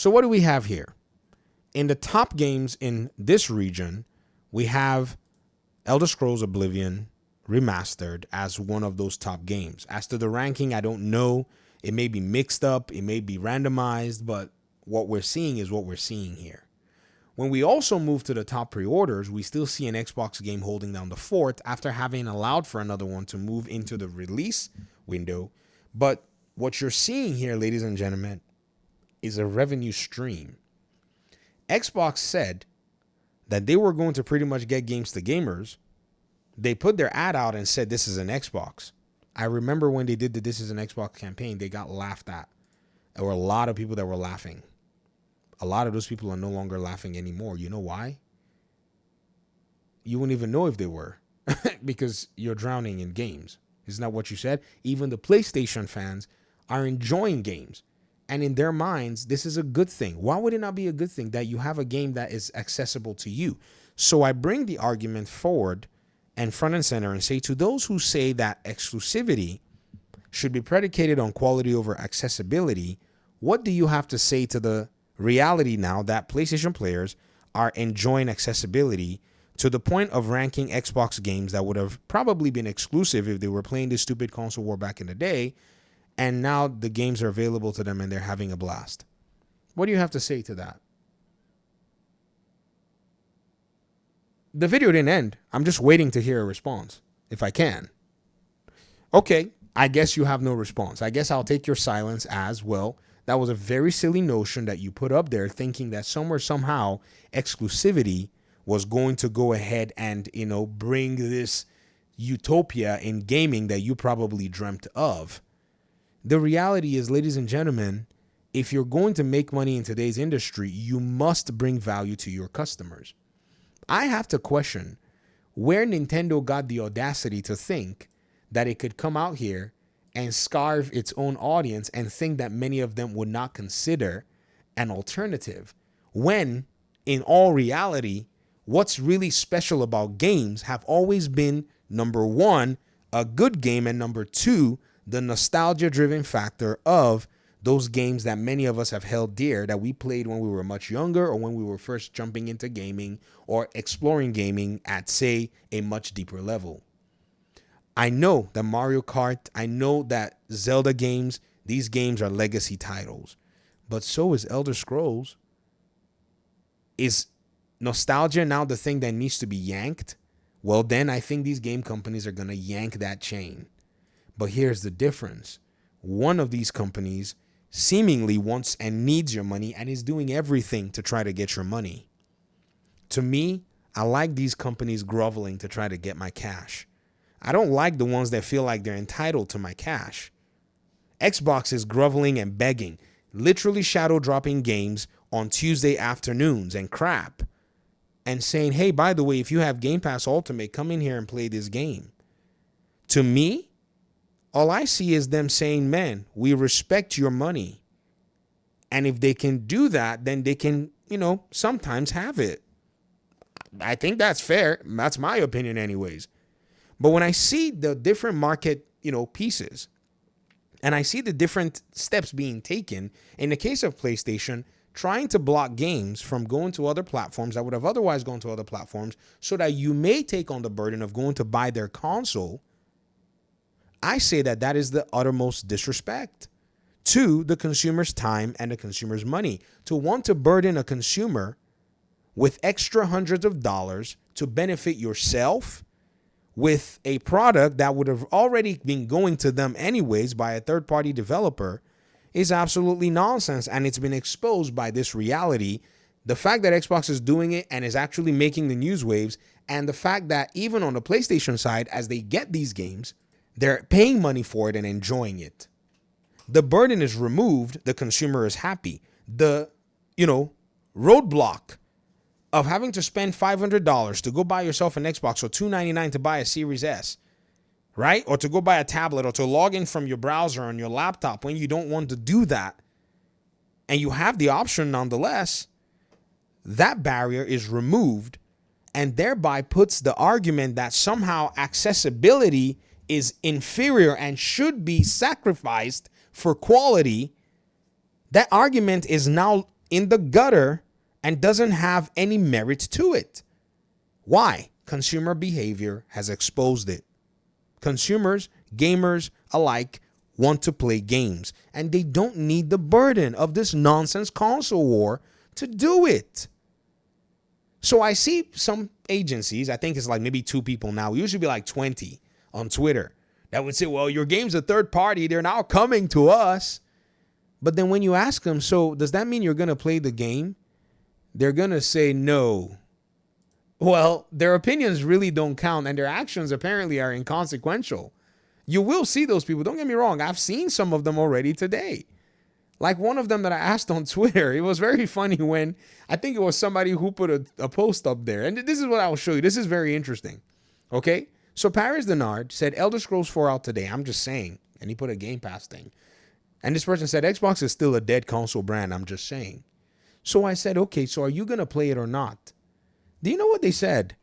So what do we have here? In the top games in this region, we have Elder Scrolls Oblivion Remastered as one of those top games. As to the ranking, I don't know. It may be mixed up. It may be randomized, but what we're seeing is what we're seeing here. When we also move to the top pre-orders, we still see an Xbox game holding down the fort after having allowed for another one to move into the release window. But what you're seeing here, ladies and gentlemen, is a revenue stream. Xbox said that they were going to pretty much get games to gamers. They put their ad out and said, this is an Xbox. I remember when they did the This is an Xbox campaign, they got laughed at. There were a lot of people that were laughing. A lot of those people are no longer laughing anymore. You know why? You wouldn't even know if they were because you're drowning in games. Isn't that what you said? Even the PlayStation fans are enjoying games. And in their minds, this is a good thing. Why would it not be a good thing that you have a game that is accessible to you? So I bring the argument forward and front and center and say to those who say that exclusivity should be predicated on quality over accessibility, what do you have to say to the reality now that PlayStation players are enjoying accessibility to the point of ranking Xbox games that would have probably been exclusive if they were playing this stupid console war back in the day, and now the games are available to them and they're having a blast? What do you have to say to that? The video didn't end. I'm just waiting to hear a response, if I can. Okay, I guess you have no response. I guess I'll take your silence as, well, that was a very silly notion that you put up there, thinking that somewhere, somehow, exclusivity was going to go ahead and, bring this utopia in gaming that you probably dreamt of. The reality is, ladies and gentlemen, if you're going to make money in today's industry, you must bring value to your customers. I have to question where Nintendo got the audacity to think that it could come out here and scarf its own audience and think that many of them would not consider an alternative, when in all reality, what's really special about games have always been, number one, a good game, and number two, the nostalgia-driven factor of those games that many of us have held dear, that we played when we were much younger or when we were first jumping into gaming or exploring gaming at, say, a much deeper level. I know that Mario Kart, I know that Zelda games, these games are legacy titles, but so is Elder Scrolls. Is nostalgia now the thing that needs to be yanked? Well, then I think these game companies are going to yank that chain. But here's the difference. One of these companies seemingly wants and needs your money and is doing everything to try to get your money. To me, I like these companies groveling to try to get my cash. I don't like the ones that feel like they're entitled to my cash. Xbox is groveling and begging, literally shadow dropping games on Tuesday afternoons and crap, and saying, hey, by the way, if you have Game Pass Ultimate, come in here and play this game. To me, all I see is them saying, man, we respect your money. And if they can do that, then they can, sometimes have it. I think that's fair. That's my opinion anyways. But when I see the different market, pieces, and I see the different steps being taken, in the case of PlayStation, trying to block games from going to other platforms that would have otherwise gone to other platforms so that you may take on the burden of going to buy their console, I say that that is the uttermost disrespect to the consumer's time and the consumer's money. To want to burden a consumer with extra hundreds of dollars to benefit yourself with a product that would have already been going to them anyways by a third-party developer is absolutely nonsense, and it's been exposed by this reality. The fact that Xbox is doing it and is actually making the news waves, and the fact that even on the PlayStation side, as they get these games, they're paying money for it and enjoying it. The burden is removed, the consumer is happy. The, roadblock of having to spend $500 to go buy yourself an Xbox or $299 to buy a Series S, right? Or to go buy a tablet or to log in from your browser on your laptop when you don't want to do that, and you have the option nonetheless, that barrier is removed, and thereby puts the argument that somehow accessibility is inferior and should be sacrificed for quality. That argument is now in the gutter and doesn't have any merit to it. Why? Consumer behavior has exposed it. Consumers, gamers alike, want to play games, and they don't need the burden of this nonsense console war to do it. So I see some agencies, I think it's like maybe 2 people now, it used to be like 20 on Twitter, that would say, well, your game's a third party, they're now coming to us. But then when you ask them, so does that mean you're going to play the game? They're going to say no. Well, their opinions really don't count, and their actions apparently are inconsequential. You will see those people. Don't get me wrong. I've seen some of them already today. Like one of them that I asked on Twitter. It was very funny when I think it was somebody who put a post up there. And this is what I'll show you. This is very interesting. Okay. So Paris Denard said Elder Scrolls 4 out today. I'm just saying. And he put a Game Pass thing. And this person said Xbox is still a dead console brand. I'm just saying. So I said, okay, so are you going to play it or not? Do you know what they said?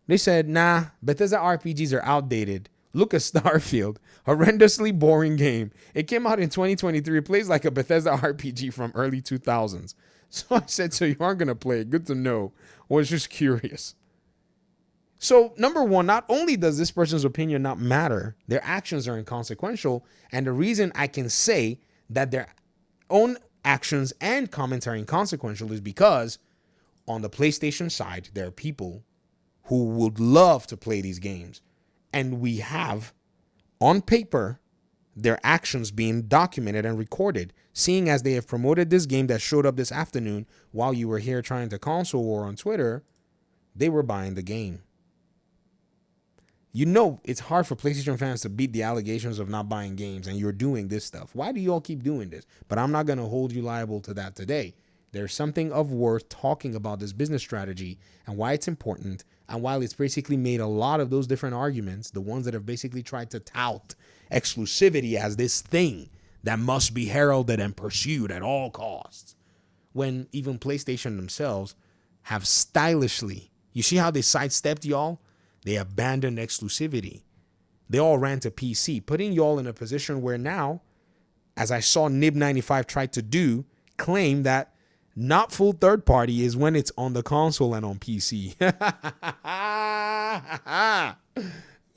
They said, nah, Bethesda RPGs are outdated. Look at Starfield, horrendously boring game. It came out in 2023. It plays like a Bethesda RPG from early 2000s. So I said, so you aren't going to play it. Good to know. I was just curious. So number one, not only does this person's opinion not matter, their actions are inconsequential. And the reason I can say that their own actions and comments are inconsequential is because on the PlayStation side, there are people who would love to play these games. And we have, on paper, their actions being documented and recorded, seeing as they have promoted this game that showed up this afternoon while you were here trying to console war on Twitter, they were buying the game. You know it's hard for PlayStation fans to beat the allegations of not buying games, and you're doing this stuff. Why do you all keep doing this? But I'm not going to hold you liable to that today. There's something of worth talking about this business strategy and why it's important. And while it's basically made a lot of those different arguments, the ones that have basically tried to tout exclusivity as this thing that must be heralded and pursued at all costs, when even PlayStation themselves have stylishly, you see how they sidestepped y'all? They abandoned exclusivity. They all ran to PC, putting y'all in a position where now, as I saw Nib95 try to do, claim that not full third party is when it's on the console and on PC.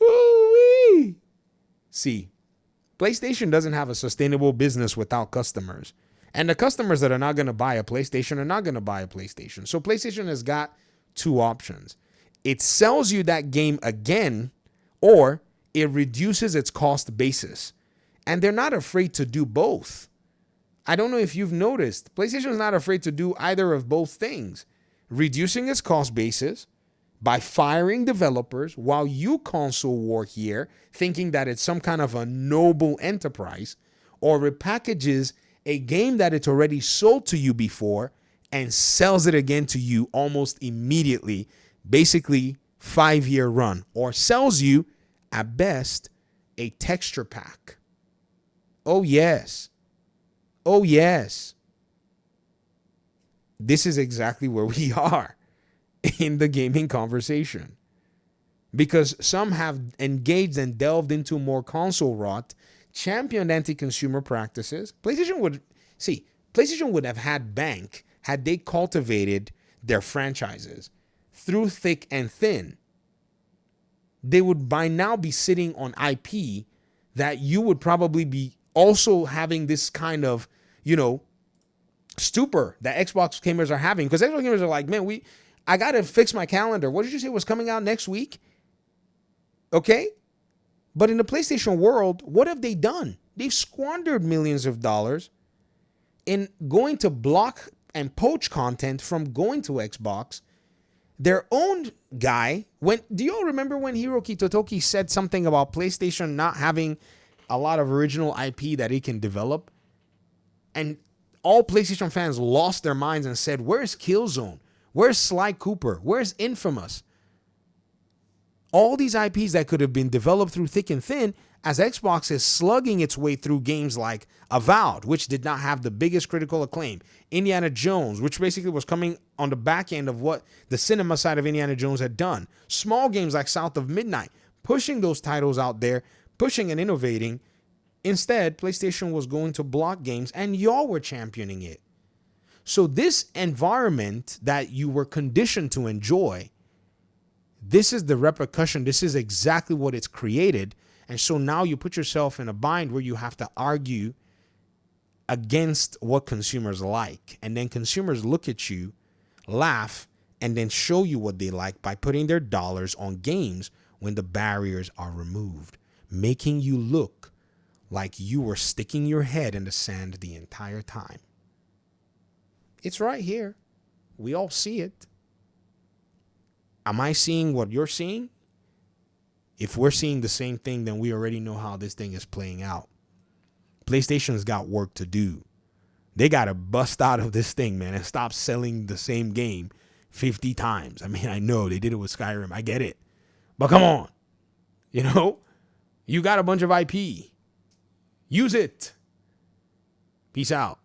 Ooh-wee. See, PlayStation doesn't have a sustainable business without customers. And the customers that are not going to buy a PlayStation are not going to buy a PlayStation. So PlayStation has got 2 options. It sells you that game again, or it reduces its cost basis. And they're not afraid to do both. I don't know if you've noticed, PlayStation is not afraid to do either of both things. Reducing its cost basis by firing developers while you console war here, thinking that it's some kind of a noble enterprise, or repackages a game that it's already sold to you before and sells it again to you almost immediately, basically 5-year run, or sells you, at best, a texture pack. Oh, yes. Oh, yes. This is exactly where we are in the gaming conversation. Because some have engaged and delved into more console rot, championed anti-consumer practices. PlayStation would have had bank had they cultivated their franchises through thick and thin. They would by now be sitting on IP that you would probably be also having this kind of, stupor that Xbox gamers are having. Because Xbox gamers are like, man, I got to fix my calendar. What did you say was coming out next week? Okay? But in the PlayStation world, what have they done? They've squandered millions of dollars in going to block and poach content from going to Xbox. Their own guy, do you all remember when Hiroki Totoki said something about PlayStation not having a lot of original IP that it can develop? And all PlayStation fans lost their minds and said, where's Killzone? Where's Sly Cooper? Where's Infamous? All these IPs that could have been developed through thick and thin, as Xbox is slugging its way through games like Avowed, which did not have the biggest critical acclaim, Indiana Jones, which basically was coming on the back end of what the cinema side of Indiana Jones had done. Small games like South of Midnight, pushing those titles out there, pushing and innovating. Instead, PlayStation was going to block games, and y'all were championing it. So this environment that you were conditioned to enjoy, this is the repercussion. This is exactly what it's created. And so now you put yourself in a bind where you have to argue against what consumers like. And then consumers look at you, laugh, and then show you what they like by putting their dollars on games when the barriers are removed, making you look like you were sticking your head in the sand the entire time. It's right here. We all see it. Am I seeing what you're seeing? If we're seeing the same thing, then we already know how this thing is playing out. PlayStation's got work to do. They got to bust out of this thing, man, and stop selling the same game 50 times. I mean, I know they did it with Skyrim. I get it. But come on. You know, you got a bunch of IP. Use it. Peace out.